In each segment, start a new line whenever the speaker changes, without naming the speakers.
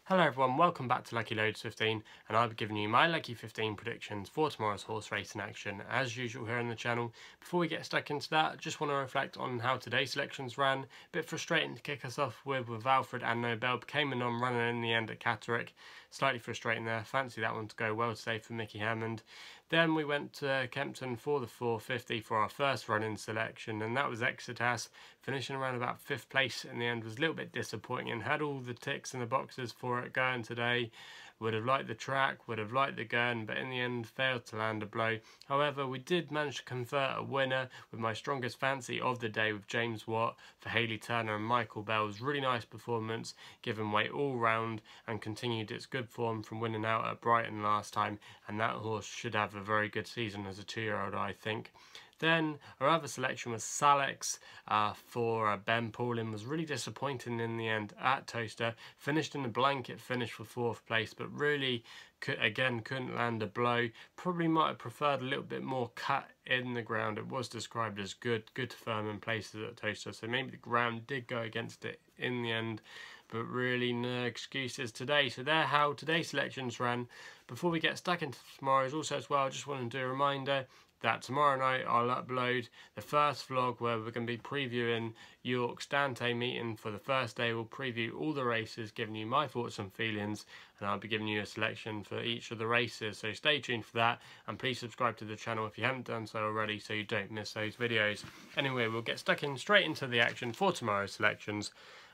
Hello everyone, welcome back to Lucky15, and I'll be giving you my Lucky15 predictions for tomorrow's horse racing action as usual here on the channel. Before we get stuck into that, just want to reflect on how today's selections ran. A bit frustrating to kick us off with Alfred and Nobel. Came in on running in the end at Catterick. Slightly frustrating there, fancy that one to go well today for Mickey Hammond. Then we went to Kempton for the 450 for our first run-in selection, and that was Exetas, finishing around about 5th place in the end. Was a little bit disappointing and had all the ticks in the boxes for it going today. Would have liked the track, would have liked the gun, but in the end failed to land a blow. However, we did manage to convert a winner with my strongest fancy of the day with James Watt for Hayley Turner and Michael Bell's really nice performance, given weight all round, and continued its good form from winning out at Brighton last time, and that horse should have a very good season as a 2-year-old, I think. Then our other selection was Salex for Ben Paulin. Was really disappointing in the end at Toaster. Finished in the blanket finish for 4th place, but really couldn't land a blow. Probably might have preferred a little bit more cut in the ground. It was described as good firm in places at Toaster, so maybe the ground did go against it in the end, but really no excuses today. So there how today's selections ran. Before we get stuck into tomorrow's, also as well, I just want to do a reminder that tomorrow night I'll upload the first vlog where we're going to be previewing York's Dante meeting for the first day. We'll preview all the races, giving you my thoughts and feelings, and I'll be giving you a selection for each of the races. So stay tuned for that, and please subscribe to the channel if you haven't done so already so you don't miss those videos. Anyway, we'll get straight into the action for tomorrow's selections.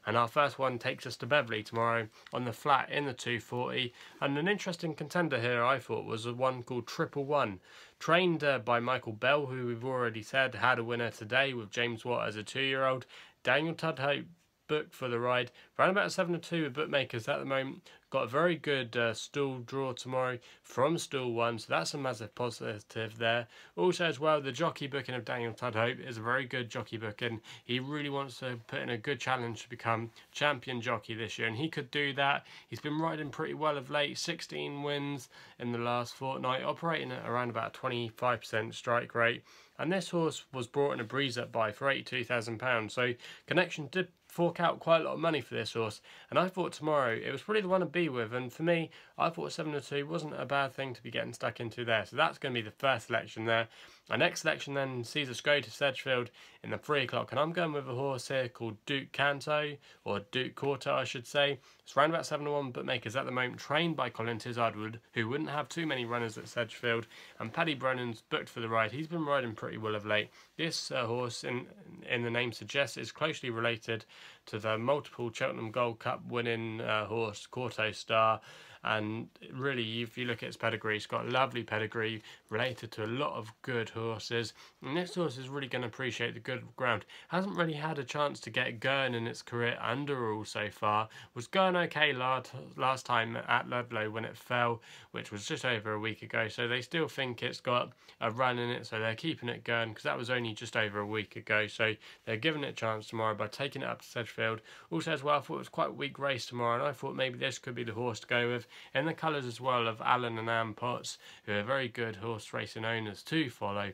And our first one takes us to Beverley tomorrow on the flat in the 240. And an interesting contender here, I thought, was a one called Triple One. Trained by Michael Bell, who we've already said had a winner today with James Watt as a 2-year-old. Daniel Tudhope booked for the ride. Around about 7-2 with bookmakers at the moment. Got a very good stool draw tomorrow from stool 1, so that's a massive positive there. Also as well, the jockey booking of Daniel Tudhope is a very good jockey booking. He really wants to put in a good challenge to become champion jockey this year, and he could do that. He's been riding pretty well of late, 16 wins in the last fortnight, operating at around about a 25% strike rate. And this horse was brought in a breeze up by for £82,000, so Connection did fork out quite a lot of money for this horse, and I thought tomorrow it was probably the one to be with, and for me I thought 7-2 wasn't a bad thing to be getting stuck into there. So that's going to be the first selection there. Our next selection then sees us go to Sedgefield in the 3 o'clock, and I'm going with a horse here called Duc Kanto, or Duc Kanto I should say. It's around about 7-1 bookmakers at the moment, trained by Colin Tizardwood, who wouldn't have too many runners at Sedgefield, and Paddy Brennan's booked for the ride. He's been riding pretty well of late. This horse, in the name suggests, is closely related to the multiple Cheltenham Gold Cup winning horse Corto Star, and really if you look at its pedigree, it's got a lovely pedigree related to a lot of good horses, and this horse is really going to appreciate the good ground. Hasn't really had a chance to get going in its career under all so far. Was going okay last time at Ludlow when it fell, which was just over a week ago, so they still think it's got a run in it, so they're keeping it going because that was only just over a week ago, so they're giving it a chance tomorrow by taking it up to Sedgefield. Also as well, I thought it was quite a weak race tomorrow, and I thought maybe this could be the horse to go with, in the colours as well of Alan and Anne Potts, who are very good horse racing owners to follow.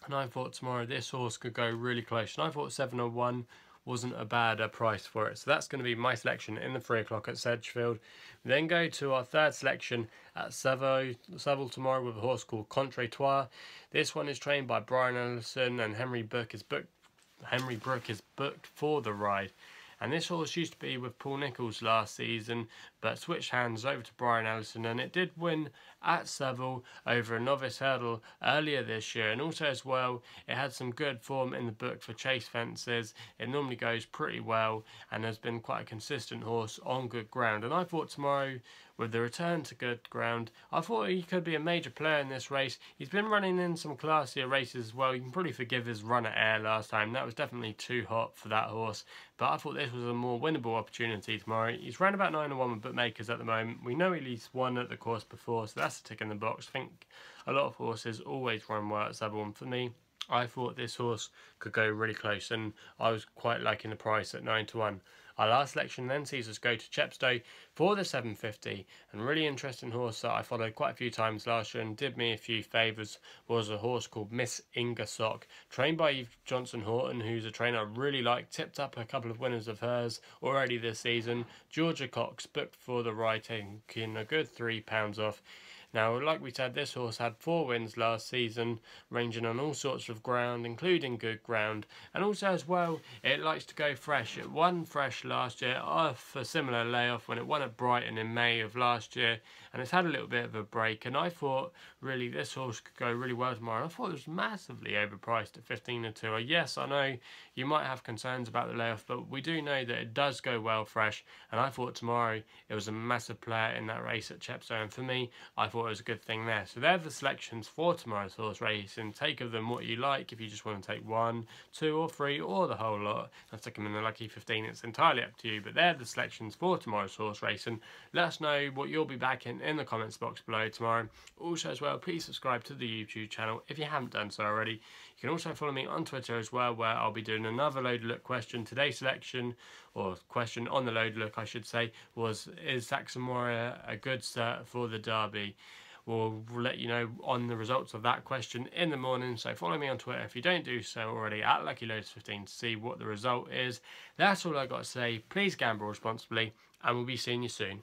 And I thought tomorrow this horse could go really close, and I thought 7-1 wasn't a bad price for it. So that's going to be my selection in the 3 o'clock at Sedgefield. We then go to our third selection at Southwell tomorrow with a horse called Contre. This one is trained by Brian Ellison, and Henry Brook is booked for the ride. And this horse used to be with Paul Nicholls last season, but switched hands over to Brian Ellison, and it did win at Southwell over a novice hurdle earlier this year. And also as well, it had some good form in the book for chase fences. It normally goes pretty well and has been quite a consistent horse on good ground. And I thought tomorrow, with the return to good ground, I thought he could be a major player in this race. He's been running in some classier races as well. You can probably forgive his run at Air last time. That was definitely too hot for that horse. But I thought this was a more winnable opportunity tomorrow. He's round about 9-1 with bookmakers at the moment. We know he at least won at the course before, so that's a tick in the box. I think a lot of horses always run well at Southwell, and for me, I thought this horse could go really close, and I was quite liking the price at 9-1. Our last selection then sees us go to Chepstow for the 750, and really interesting horse that I followed quite a few times last year and did me a few favours was a horse called Miss Inga Sock, trained by Eve Johnson Horton, who's a trainer I really like, tipped up a couple of winners of hers already this season. Georgia Cox booked for the ride, taking a good £3 off. Now, like we said, this horse had 4 wins last season, ranging on all sorts of ground, including good ground, and also as well, it likes to go fresh. It won fresh last year off a similar layoff when it won at Brighton in May of last year, and it's had a little bit of a break, and I thought really this horse could go really well tomorrow. I thought it was massively overpriced at 15-2. Yes, I know you might have concerns about the layoff, but we do know that it does go well fresh, and I thought tomorrow it was a massive player in that race at Chepstow, and for me, I thought it was a good thing there. So they're the selections for tomorrow's horse race, and take of them what you like. If you just want to take 1, 2 or 3 or the whole lot and stick them in the Lucky 15, it's entirely up to you, but they're the selections for tomorrow's horse race, and let us know what you'll be back in the comments box below tomorrow. Also as well, please subscribe to the YouTube channel if you haven't done so already. You can also follow me on Twitter as well, where I'll be doing another Load Look question. Today's selection, or question on the Load Look I should say, was is Saxon Warrior a good start for the Derby? We'll let you know on the results of that question in the morning, so follow me on Twitter if you don't do so already at Lucky15 to see what the result is. That's all I got to say. Please gamble responsibly, and we'll be seeing you soon.